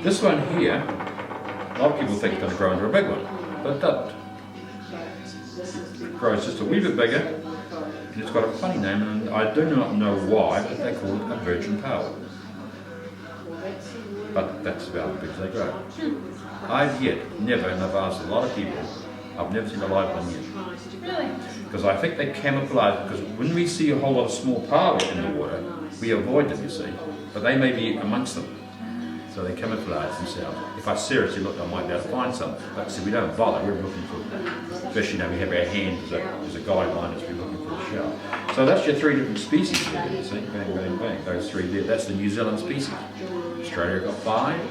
This one here, a lot of people think it's going to grow into a big one, but it doesn't. It grows just a wee bit bigger, and it's got a funny name, and I do not know why, but they call it a virgin Paua. But that's about as big as they grow. I've never, and I've asked a lot of people, I've never seen a live one yet. Really? Because I think they camouflage, because when we see a whole lot of small Paua in the water, we avoid them, you see, but they may be amongst them. So they camouflage themselves. If I seriously look, I might be able to find some. But see, we don't bother, we're looking for fish, we have our hand as a guideline as we're looking for a shell. So that's your 3 different species there, you see, bang, bang, bang, those 3 there, that's the New Zealand species. Australia got 5,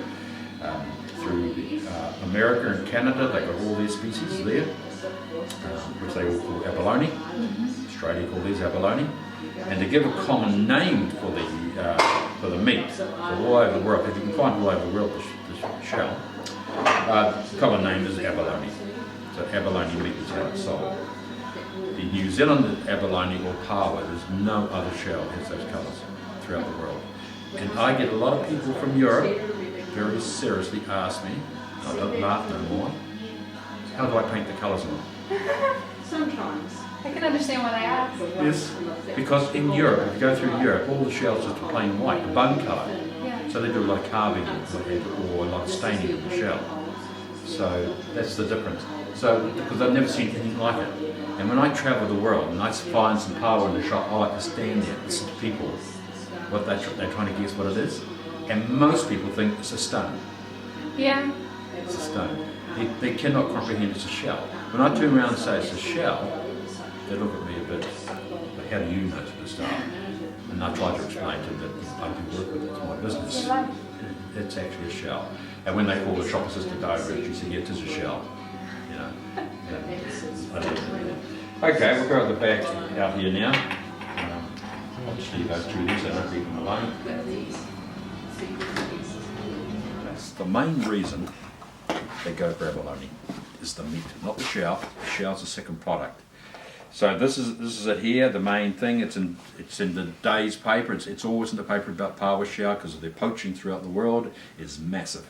through America and Canada, they got all their species there, which they all call abalone. Australia call these abalone. And to give a common name for the meat, so all over the world, if you can find all over the world the shell, the common name is abalone. So abalone meat is how it's sold. The New Zealand abalone or Paua, there's no other shell that has those colours throughout the world. And I get a lot of people from Europe very seriously ask me, and I don't laugh no more, how do I paint the colours on? Sometimes. I can understand why they ask. Yes, because in Europe, if you go through Europe, all the shells are plain white, the bone colour. Yeah. So they do a lot of carving or a lot of staining of the shell. So that's the difference. So, because I've never seen anything like it. And when I travel the world and I find some Paua in the shop, I like to stand there and listen to people, what they're trying to guess what it is. And most people think it's a stone. Yeah. It's a stone. They cannot comprehend it's a shell. When I turn around and say it's a shell, they look at me a bit, like, how do you know to start? And I try to explain to them that I do work with it, it's my business. It's actually a shell. And when they call the shop assistant over it, she said, yeah, it is a shell. You know. Okay, we'll go at the back out here now. I'll just leave those 2 there so I don't leave them alone. That's the main reason they go for abalone, is the meat, not the shell. The shell's a second product. So this is it here, the main thing. It's in the day's paper. It's always in the paper about Paua shell because of their poaching throughout the world is massive.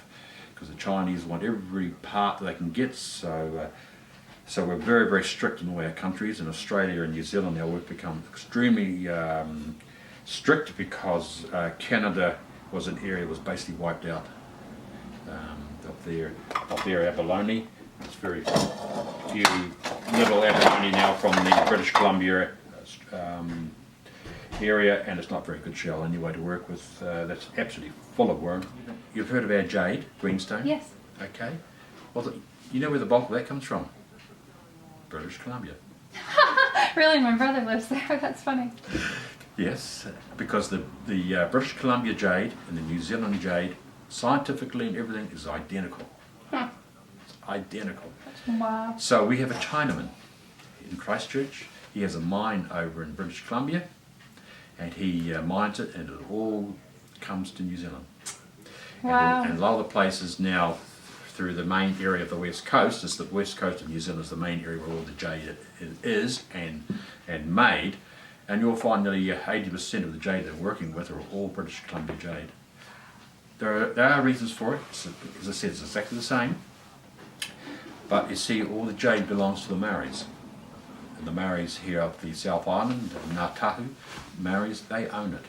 Because the Chinese want every part that they can get. So we're very, very strict in all our countries. In Australia and New Zealand now we've become extremely strict because Canada was an area that was basically wiped out of their abalone. There's very few little abalone now from the British Columbia area, and it's not very good shell anyway to work with. That's absolutely full of worm. You've heard of our jade, greenstone? Yes. Okay. Well, you know where the bulk of that comes from? British Columbia. Really? My brother lives there. That's funny. Yes, because the British Columbia jade and the New Zealand jade, scientifically and everything, is identical. Huh. It's identical. Wow. So we have a Chinaman in Christchurch. He has a mine over in British Columbia, and he mines it, and it all comes to New Zealand. Wow. And a lot of the places now, through the main area of the west coast, is the west coast of New Zealand is the main area where all the jade is and made, and you'll find nearly 80% of the jade they're working with are all British Columbia jade. There are reasons for it. As I said, it's exactly the same. But you see, all the jade belongs to the Maoris. And the Maoris here of the South Island, Ngā Tahu, Maoris, they own it.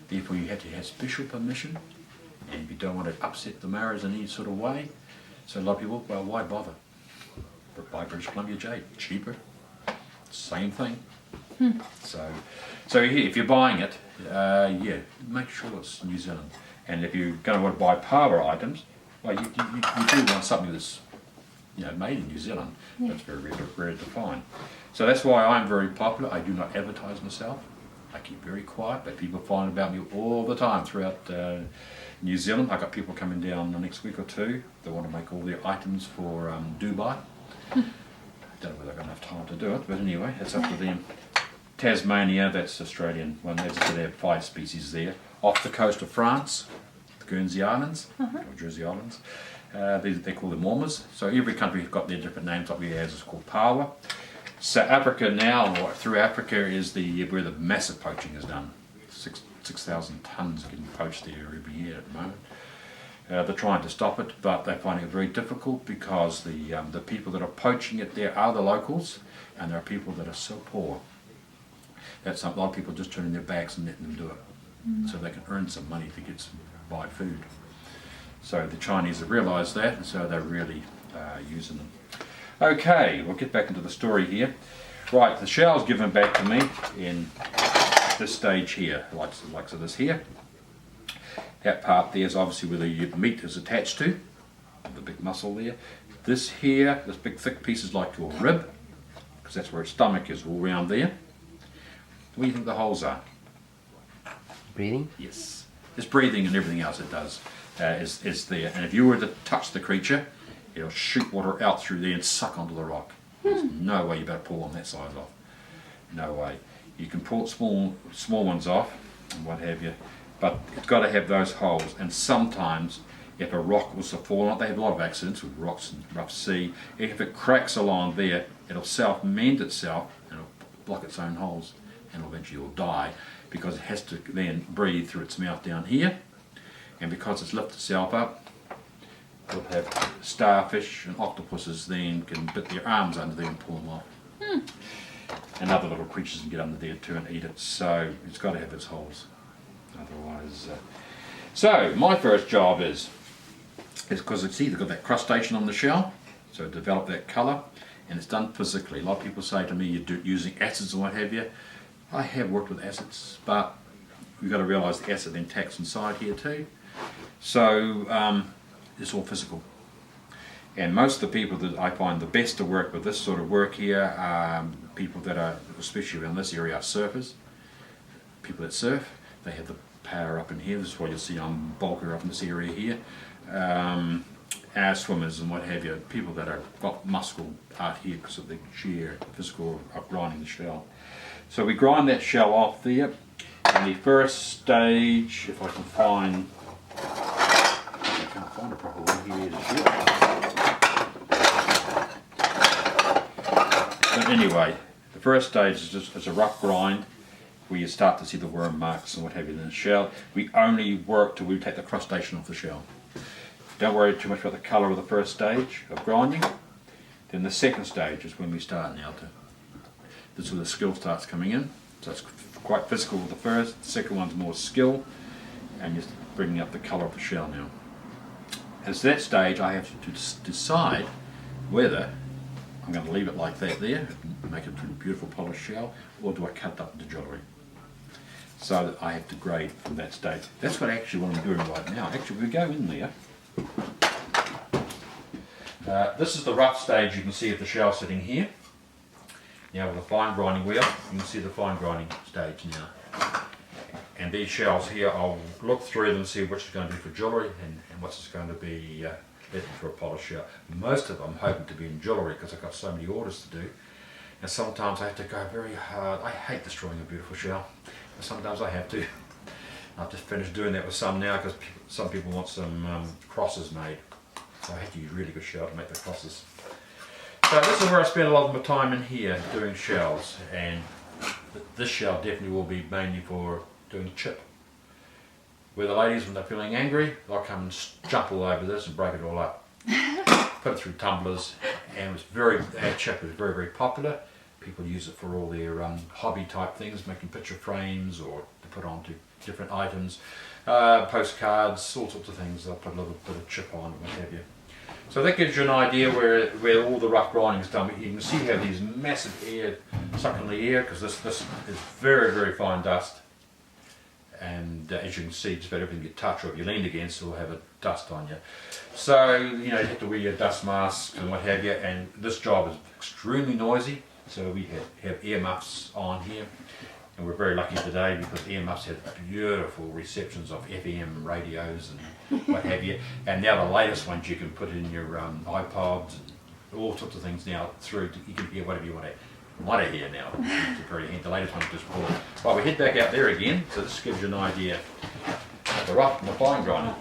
Therefore you have to have special permission, and you don't want to upset the Maoris in any sort of way. So a lot of people, well, why bother? But buy British Columbia jade, cheaper, same thing. So here, if you're buying it, yeah, make sure it's New Zealand. And if you're going to want to buy Paua items, well, you do want something that's, you know, made in New Zealand. Yeah. That's very rare to find. So that's why I'm very popular. I do not advertise myself. I keep very quiet, but people find about me all the time throughout New Zealand. I've got people coming down the next week or 2. They want to make all their items for Dubai. I don't know whether I've got enough time to do it, but anyway, it's up to them. Tasmania, that's Australian one. As I said, they have 5 species there. Off the coast of France, the Guernsey Islands, or Jersey Islands, they call them Mormers. So every country has got their different names. Like we have is called Paua. South Africa now, or through Africa, is where the massive poaching is done. 6,000 tonnes getting poached there every year at the moment. They're trying to stop it, but they're finding it very difficult because the people that are poaching it there are the locals, and there are people that are so poor that a lot of people just turning their backs and letting them do it, so they can earn some money to get some buy food. So the Chinese have realised that, and so they're really using them. Okay, we'll get back into the story here. Right, the shell's given back to me in this stage here, like so this here. That part there is obviously where the meat is attached to, the big muscle there. This here, this big thick piece is like your rib, because that's where its stomach is, all around there. What do you think the holes are? Breathing? Yes. It's breathing and everything else it does is there. And if you were to touch the creature, it'll shoot water out through there and suck onto the rock. There's no way you better pull on that size off. No way. You can pull small ones off and what have you, but it's got to have those holes. And sometimes if a rock was to fall on it, they have a lot of accidents with rocks and rough sea. If it cracks along there, it'll self-mend itself and it'll block its own holes, and eventually it will die because it has to then breathe through its mouth down here, and because it's lifted itself up, it'll have starfish and octopuses then can bit their arms under there and pull them off. And other little creatures can get under there too and eat it, so it's got to have its holes. Otherwise, so my first job is because it's either got that crustation on the shell, so develop that colour, and it's done physically. A lot of people say to me you're using acids and what have you. I have worked with acids, but we've got to realise the acid then tacks inside here too. So it's all physical. And most of the people that I find the best to work with this sort of work here are people that are, especially around this area, are surfers. People that surf, they have the power up in here. This is why you'll see I'm bulkier up in this area here. Our swimmers and what have you, people that have got muscle out here because of the sheer physical of grinding the shell. So we grind that shell off there. And the first stage, if I can find, I can't find a proper one here just yet. But anyway, the first stage is just a rough grind where you start to see the worm marks and what have you in the shell. We only work till we take the crustation off the shell. Don't worry too much about the colour of the first stage of grinding. Then the second stage is when we start now to, this is where the skill starts coming in. So it's quite physical with the first, the second one's more skill, and you're bringing up the colour of the shell now. At that stage I have to decide whether I'm going to leave it like that there, make it a beautiful polished shell, or do I cut it up into jewellery? So that I have to grade from that stage. That's what I'm doing right now. Actually, we go in there. This is the rough stage you can see of the shell sitting here. Now with the fine grinding wheel, you can see the fine grinding stage now. And these shells here, I'll look through them and see which is going to be for jewellery and what's going to be for a polished shell. Most of them I'm hoping to be in jewellery because I've got so many orders to do. And sometimes I have to go very hard. I hate destroying a beautiful shell, but sometimes I have to. I've just finished doing that with some now because some people want some crosses made. So I have to use really good shell to make the crosses. So this is where I spend a lot of my time in here doing shells, and this shell definitely will be mainly for doing chip. Where the ladies, when they're feeling angry, they'll come and jump all over this and break it all up. Put it through tumblers, and our chip is very, very popular. People use it for all their hobby type things, making picture frames or to put onto different items, postcards, all sorts of things. They'll put a little bit of chip on and what have you. So that gives you an idea where all the rough grinding is done. You can see how these massive air suck in the air because this is very, very fine dust. And as you can see, just about everything you touch or if you lean against will have a dust on you. So, you have to wear your dust masks and what have you, and this job is extremely noisy, so we have ear muffs on here. And we're very lucky today because ear muffs have beautiful receptions of FM radios and what have you. And now the latest ones you can put in your iPods and all sorts of things now through, you can hear whatever you want to hear now. The latest one's just cool. Well, we head back out there again, so this gives you an idea of the rough and the fine grinding.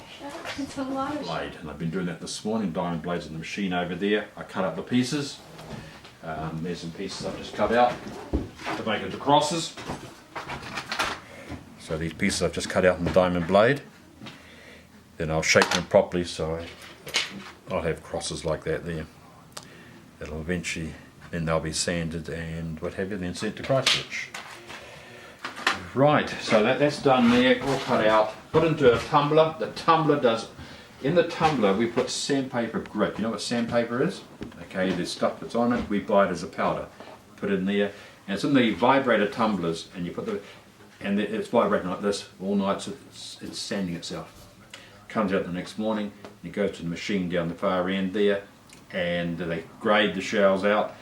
It's a lot of Blade, and I've been doing that this morning. Diamond blades in the machine over there. I cut up the pieces. There's some pieces I've just cut out to make into crosses. So these pieces I've just cut out in the diamond blade. Then I'll shape them properly, so I'll have crosses like that there. It'll eventually, then they'll be sanded and what have you, then sent to Christchurch. Right, so that's done there, all cut out, put into a tumbler. The tumbler does, in the tumbler we put sandpaper grit. You know what sandpaper is? Okay, there's stuff that's on it, we buy it as a powder. Put it in there, and it's in the vibrator tumblers, and you put and it's vibrating like this all night, so it's sanding itself. Comes out the next morning, and it goes to the machine down the far end there, and they grade the shells out,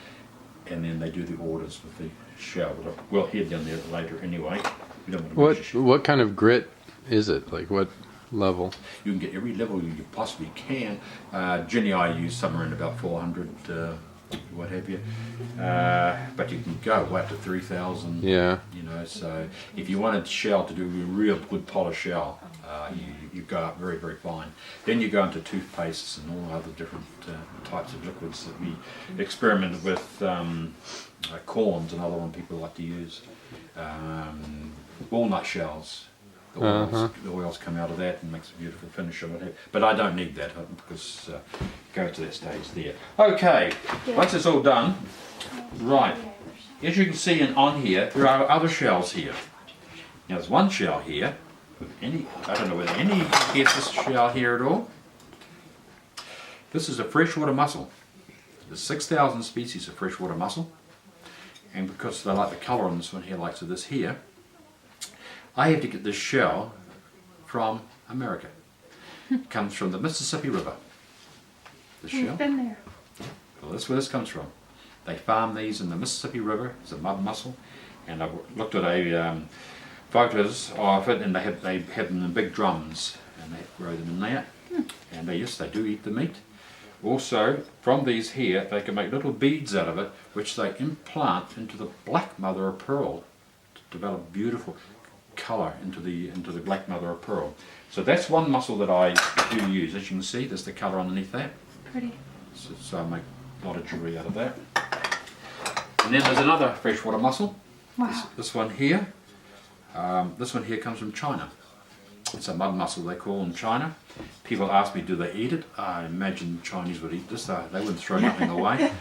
and then they do the orders with the shell. We'll head down there later anyway. We don't want to What kind of grit is it? Like what level? You can get every level you possibly can. Ginny, I use somewhere in about 400, what have you. But you can go up to 3,000. Yeah. You know, so if you wanted shell to do a real good polished shell, you go up very, very fine. Then you go into toothpastes and all other different types of liquids that we experimented with. Corns, another one people like to use. Walnut shells. The oils come out of that and makes a beautiful finish of it. But I don't need that because go to that stage there. Okay, once it's all done, right. As you can see on here, there are other shells here. Now there's one shell here. I don't know whether any of you can guess this shell here at all. This is a freshwater mussel. There's 6,000 species of freshwater mussel, and because they like the colour on this one here, like this here, I had to get this shell from America. It comes from the Mississippi River. The shell. We've been there. Well, that's where this comes from. They farm these in the Mississippi River. It's a mud mussel, and I looked at photos of it, and they have them in big drums, and they grow them in there. And they do eat the meat. Also, from these here, they can make little beads out of it, which they implant into the black mother of pearl to develop beautiful colour into the black mother of pearl. So that's one mussel that I do use. As you can see, there's the colour underneath that. Pretty. So I make a lot of jewellery out of that. And then there's another freshwater mussel. Wow. This one here. This one here comes from China. It's a mud mussel they call in China. People ask me, do they eat it? I imagine the Chinese would eat this. They wouldn't throw nothing away.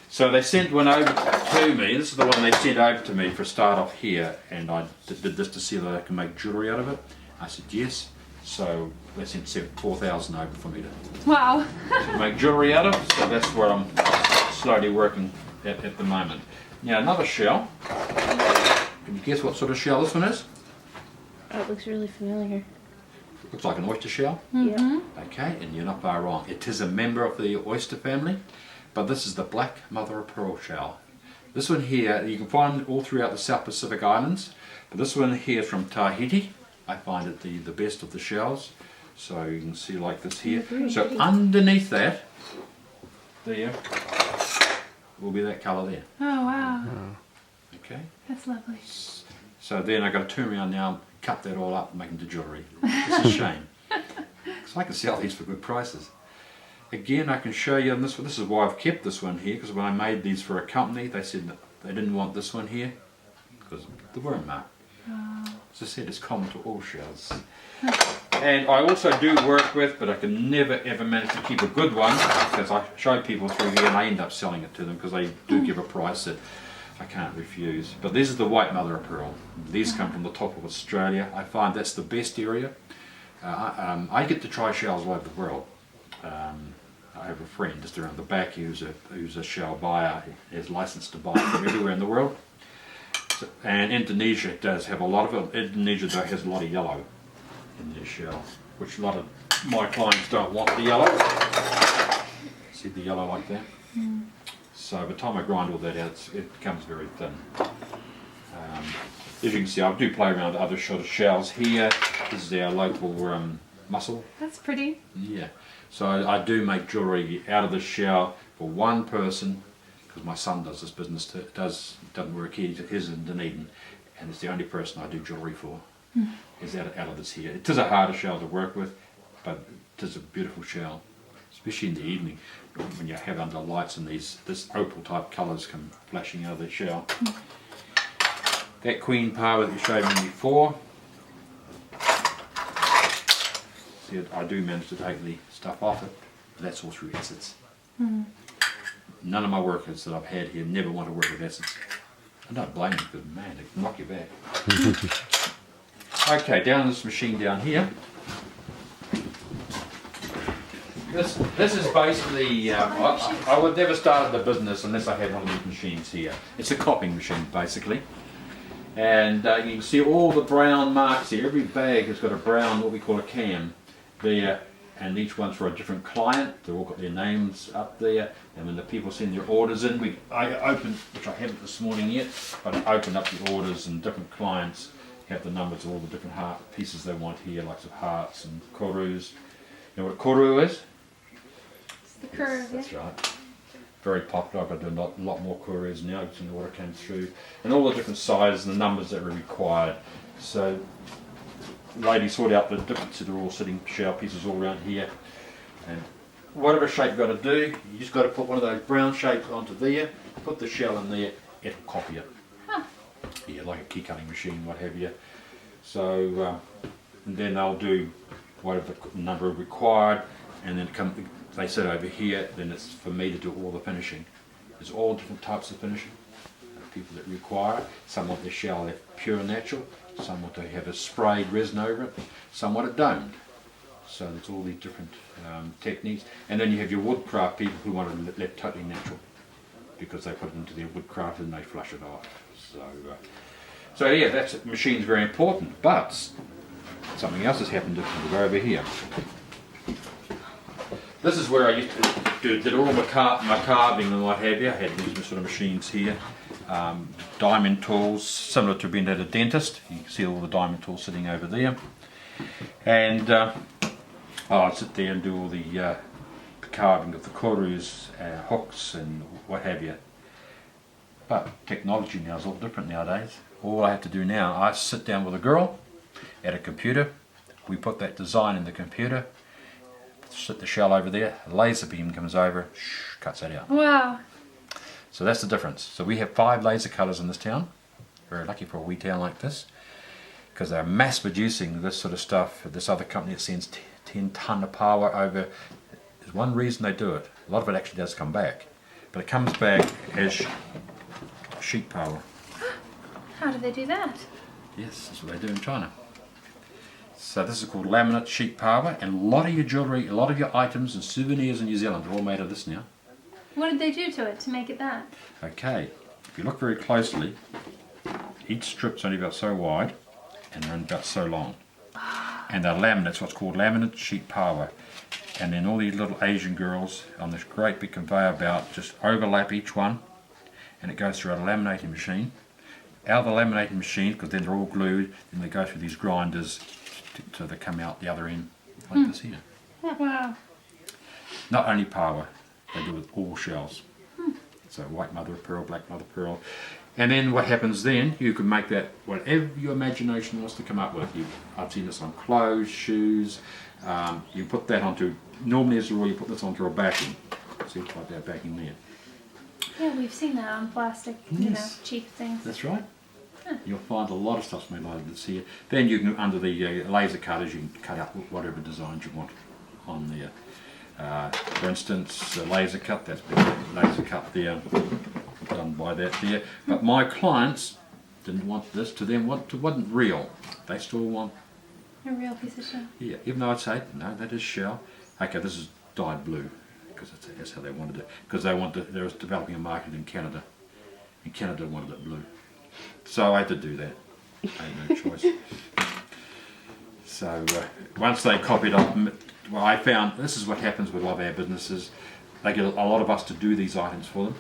So they sent one over to me. This is the one they sent over to me for a start off here, and I did this to see that I can make jewellery out of it. I said yes. So they sent 4,000 over for me Wow. to make jewellery out of. So that's where I'm slowly working at the moment. Now another shell. Can you guess what sort of shell this one is? Oh, it looks really familiar. Looks like an oyster shell. Yeah. Okay, and you're not far wrong. It is a member of the oyster family, but this is the black mother of pearl shell. This one here, you can find all throughout the South Pacific Islands, but this one here is from Tahiti. I find it the best of the shells. So you can see like this here. So underneath that, there, will be that colour there. Oh, wow. Okay. That's lovely. So then I've got to turn around now, cut that all up and make into jewellery. It's a shame. Because I can sell these for good prices. Again, I can show you on this one. This is why I've kept this one here, because when I made these for a company, they said that they didn't want this one here because of the worm mark. As I said, it's common to all shells. And I also do work with, but I can never ever manage to keep a good one, because I show people through here and I end up selling it to them because they do give a price that I can't refuse. But this is the white mother of pearl. These come from the top of Australia. I find that's the best area. I get to try shells all over the world. I have a friend just around the back who's a shell buyer. He has license to buy from everywhere in the world. So, and Indonesia does have a lot of it. Indonesia though has a lot of yellow in their shell, which a lot of my clients don't want the yellow. See the yellow like that? So by the time I grind all that out, it becomes very thin. As you can see, I do play around with other sort of shells here. This is our local mussel. That's pretty. Yeah. So I do make jewellery out of the shell for one person, because my son does this business. Doesn't work here. He's in Dunedin, and it's the only person I do jewellery for. Is out of this here. It is a harder shell to work with, but it is a beautiful shell, especially in the evening when you have under lights and this opal type colours come flashing out of the shell. That queen Paua that you showed me before, See, I do manage to take the stuff off it, but that's all through acids. None of my workers that I've had here never want to work with acids. I don't blame them because, man, they can knock you back. Okay, down this machine down here. This is basically, I would never start the business unless I had one of these machines here. It's a copying machine basically. And you can see all the brown marks here. Every bag has got a brown, what we call a cam there, and each one's for a different client. They've all got their names up there, and when the people send their orders in, I opened, which I haven't this morning yet, but I opened up the orders and different clients have the numbers of all the different heart pieces they want here, like of hearts and korus. You know what a koru is? It's the curve, That's right. Very popular. I've got to do a lot more korus now because the order came through, and all the different sizes and the numbers that were required. So the lady sorted out the different, so they're all sitting shell pieces all around here, and whatever shape you've got to do, you just got to put one of those brown shapes onto there, put the shell in there, it'll copy it. Yeah, like a key cutting machine, what have you. So and then they'll do whatever number required, and then they sit over here, then it's for me to do all the finishing. There's all different types of finishing. People that require it. Some want their shell left pure natural, some want to have a sprayed resin over it, some want it domed. So there's all these different techniques. And then you have your woodcraft people who want it left totally natural, because they put it into their woodcraft and they flush it off. So yeah, that machine's very important, but something else has happened. We'll go over here. This is where I used to did all my carving and what have you. I had these sort of machines here, diamond tools, similar to being at a dentist. You can see all the diamond tools sitting over there, and I'd sit there and do all the carving of the korus, hooks, and what have you. But technology now is all different nowadays. All I have to do now, I sit down with a girl at a computer. We put that design in the computer. Sit the shell over there, a laser beam comes over, cuts that out. Wow. So that's the difference. So we have 5 laser cutters in this town. Very lucky for a wee town like this, because they're mass producing this sort of stuff. This other company that sends 10 tonne of Paua over, there's one reason they do it. A lot of it actually does come back, but it comes back as sheet Paua. How do they do that? Yes, that's what they do in China. So this is called laminate sheet Paua, and a lot of your jewellery, a lot of your items and souvenirs in New Zealand are all made of this now. What did they do to it to make it that? Okay, if you look very closely, each strip's only about so wide and they're only about so long. And they're laminates, what's called laminate sheet Paua. And then all these little Asian girls on this great big conveyor belt just overlap each one, and it goes through a laminating machine. Out of the laminating machine, because then they're all glued, then they go through these grinders so they come out the other end like this here. Wow. Not only Paua, they do it with all shells. So white mother of pearl, black mother of pearl. And then what happens then, you can make that whatever your imagination wants to come up with. I've seen this on clothes, shoes. You put that onto, normally as a rule you put this onto a backing. See, like that backing there. Yeah, we've seen that on plastic, you know, cheap things. That's right. You'll find a lot of stuff's made like this here. Then you can, under the laser cutters, you can cut out whatever designs you want on there. For instance, a laser cut, that's been laser cut there, done by that there. But my clients didn't want this. To them, it wasn't real. They still want, A real piece of shell. yeah, even though I'd say, no, that is shell. Okay, this is dyed blue, because that's how they wanted it. Because they was developing a market in Canada, and Canada wanted it blue. So I had to do that. I had no choice. So once they copied off, well, I found this is what happens with a lot of our businesses. They get a lot of us to do these items for them,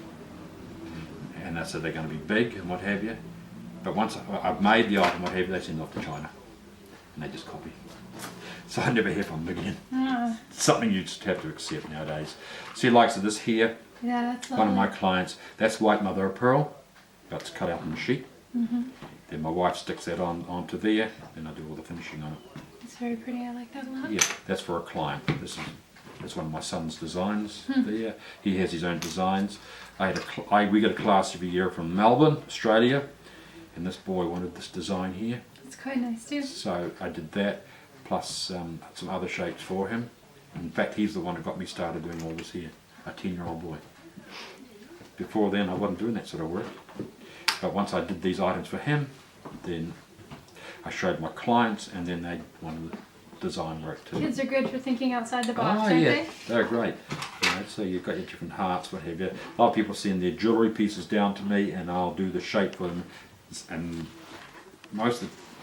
and they said they're going to be big and what have you. But once I've made the item, what have you, they send it off to China, and they just copy. So I never hear from them again. Something you just have to accept nowadays. See, like so this here, Yeah, that's one of my clients, that's white mother of pearl, but it's cut out in the sheet. Then my wife sticks that onto there, then I do all the finishing on it. It's very pretty. I like that a lot. Yeah, that's for a client. That's one of my son's designs there. He has his own designs. We get a class every year from Melbourne, Australia, and this boy wanted this design here. It's quite nice too. So I did that. plus some other shapes for him. In fact, he's the one who got me started doing all this here, a 10-year-old boy. Before then I wasn't doing that sort of work, but once I did these items for him, then I showed my clients, and then they wanted the design work too. Kids are good for thinking outside the box, Oh aren't yeah, they? they're great. You know, so you've got your different hearts, what have you. A lot of people send their jewellery pieces down to me, and I'll do the shape for them, and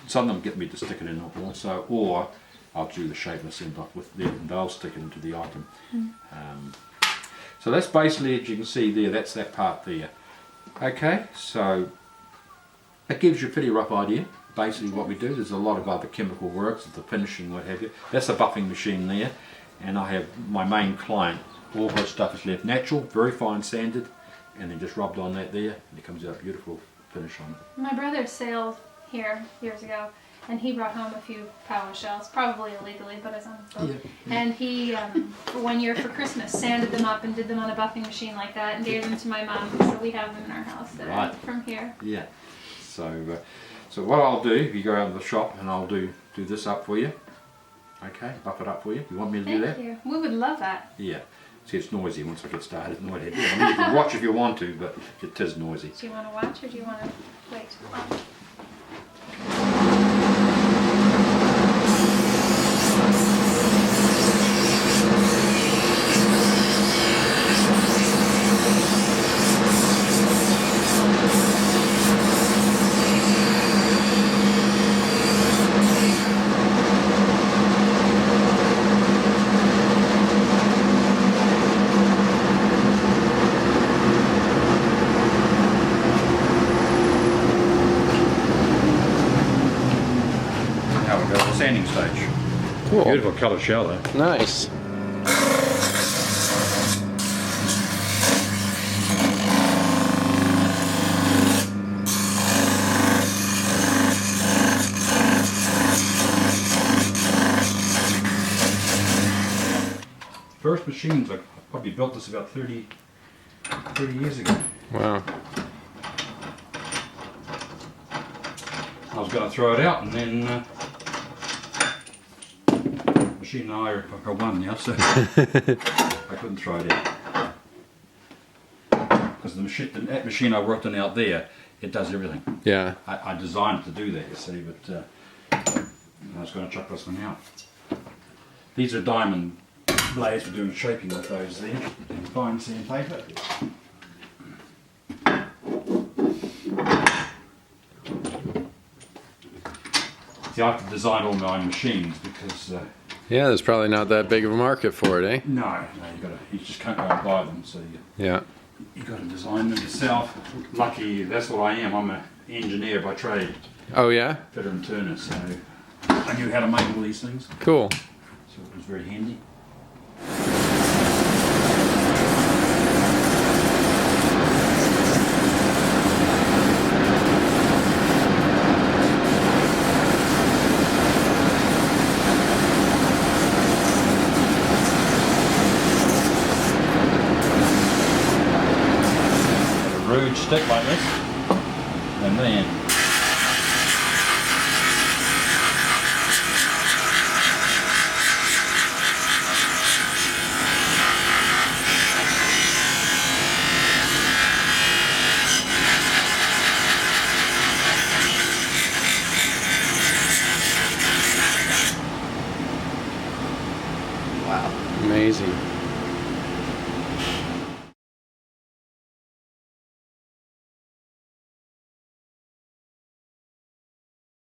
some of them get me to stick it in also, or I'll do the shape and send off with them, and they'll stick it into the item. So that's basically, as you can see there, that's that part there. Okay, so that gives you a pretty rough idea. Basically what we do, there's a lot of other chemical works, the finishing, what have you. That's a buffing machine there, and I have my main client, all her stuff is left natural, very fine sanded, and then just rubbed on that there, and it comes out a beautiful finish on it. My brother sailed here years ago, and he brought home a few Paua shells, probably illegally, but it's on his boat. Yeah. And he, for 1 year for Christmas, sanded them up and did them on a buffing machine like that, and gave them to my mom. So we have them in our house that are Right. from here. Yeah. So what I'll do, if you go out to the shop, and I'll do this up for you. Okay, buff it up for you. You want me to do that? Thank you. We would love that. Yeah. See, it's noisy once I get started. I mean, you can watch if you want to, but it is noisy. Do you want to watch or do you want to wait? Now we go to the sanding stage. Cool. Beautiful coloured shell though. Nice. First machines, I probably built this about 30 years ago. Wow. I was going to throw it out, and then machine and I are one now, so I couldn't throw it out. Because that machine I worked on out there, it does everything. Yeah. I designed it to do that, you see, but I was going to chuck this one out. These are diamond blades for doing shaping with those there, and fine sandpaper. See, I have to design all my own machines because Yeah, there's probably not that big of a market for it, eh? no, you just can't go and buy them, so Yeah. you got to design them yourself. Lucky, that's what I am. I'm an engineer by trade, Oh yeah? fitter and turner, so I knew how to make all these things, Cool. so it was very handy. Rude stick like this, and then Amazing.